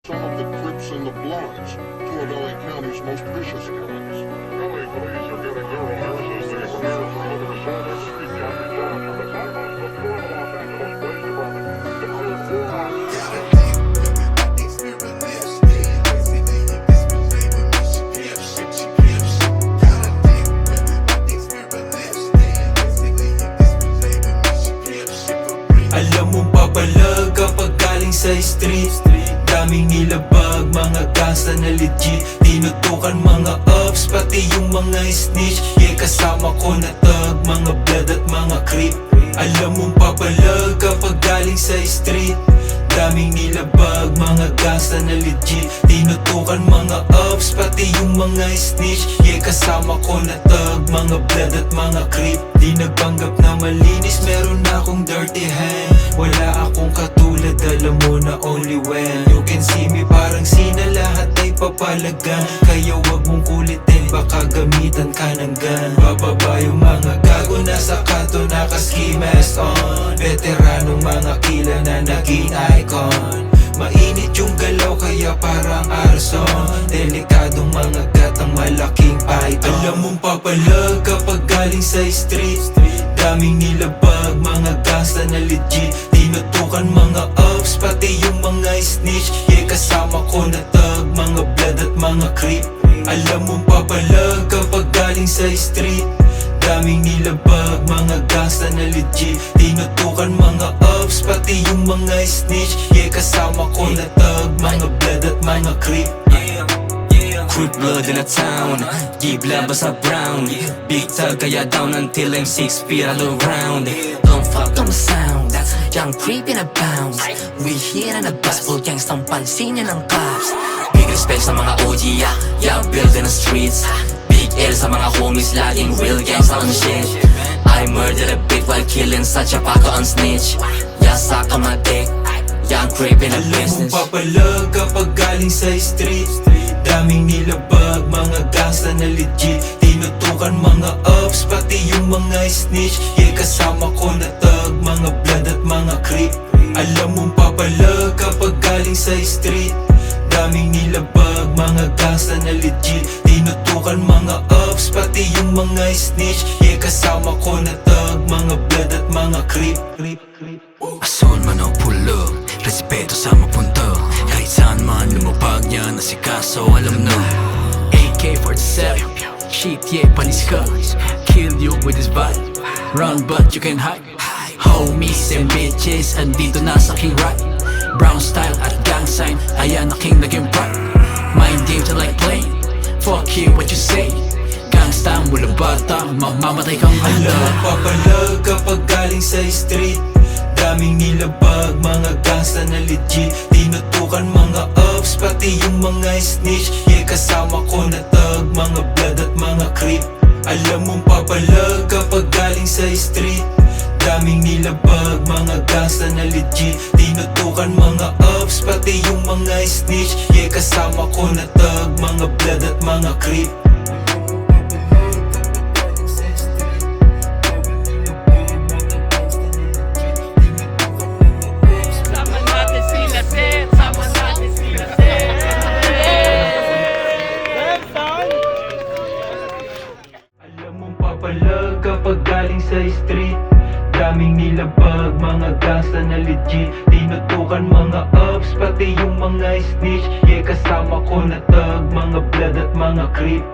Some of the Crips and the Bloods, two of LA County's most vicious gangs. LA police are getting their wires as they prepare for another assault on street traffic jams from the townhouse before the Los Angeles Police Department declared war on Alam mong papalag kapag galing sa street. Daming nilabag, mga gangsta na legit. Tinutukan mga ups, pati yung mga snitch. Yeah, kasama ko na tag, mga blood at mga creep. Alam mong papalag kapag galing sa street. Daming nilabag, mga gangsta na legit. Tinutukan mga ups, pati yung mga snitch. Yeah, kasama ko na tag, mga blood at mga creep. Di nagpanggap na malinis, meron akong dirty hand. Wala akong katulad, alam mo na only when you can see me, parang sina lahat ay papalagan. Kaya wag mong kulitin, baka gamitan ka ng gun. Bababa yung mga gago, nasa kanto naka-ski mask on. Veteranong mga kila na naging icon. Mainit yung galaw kaya parang arson. Delikadong mga gatang malaking python. Alam mong papalag kapag galing sa street. Daming nilabag, mga gangsta na legit. Tinutukan mga ups, pati yung mga snitch. Yeah, kasama ko na tag, mga blood at mga creep. Alam mong papalag kapag galing sa street. Daming nilabag, mga gangsta na legit. Tinutukan mga ups, pati yung mga snitch. Yeah, kasama ko na tag, mga blood at mga creep. Creep blood in a town, give labas sa brown. Big tug kaya down until I'm 6 feet all around. Don't fuck on the sound, that's young creep in a bounce. We here in a bus full gangstang pansin niya ng cops. Big respect sa mga OG, yeah, build in the streets. Big L sa mga homies, laging real gangsta on shit. I murdered a bit while killing such a pako on snitch. Yeah, suck on my dick, young creep in a Alam mong business. papalag kapag galing sa street. Daming nilabag, mga gangsta na legit. Tinutukan mga ups, pati yung mga snitch. Yeah, kasama ko na tag, mga blood at mga creep. Alam mong papalag kapag galing sa street. Daming nilabag, mga gangsta na legit. Tinutukan mga ups, pati yung mga snitch. Yeah, kasama ko na tag, mga blood at mga creep. Ason man o pulo, respeto sa mapunto. Kahit saan man lumapag niya na si Kaso alam na AK-47, shit yeah panis ka. Kill you with this vibe, run but you can hide. Homies and bitches, andito na sa king right. Brown style at gang sign, ayan na king naging pride. Mind games are like playing, fuck you what you say. Gangsta mula bata, mamamatay kang Alam handa. mong papalag kapag galing sa street. Daming nilabag, mga gangsta na legit. Tinutukan mga ups, pati yung mga snitch. Yeah, kasama ko na tag, mga blood at mga creep. Alam mong papalag kapag galing sa street. Daming nilabag, mga gangsta na legit. Tinutukan mga ups, pati yung mga snitch. Yeah, kasama ko na tag, mga blood at mga creep. Sama natin sila, sir. Sama natin sila, sir. Alam mong papalag kapag galing sa street. Daming nilabag, mga gangsta na legit. Tinutukan mga ups, pati yung mga snitch. Yeah, kasama ko na tag, mga blood at mga creep.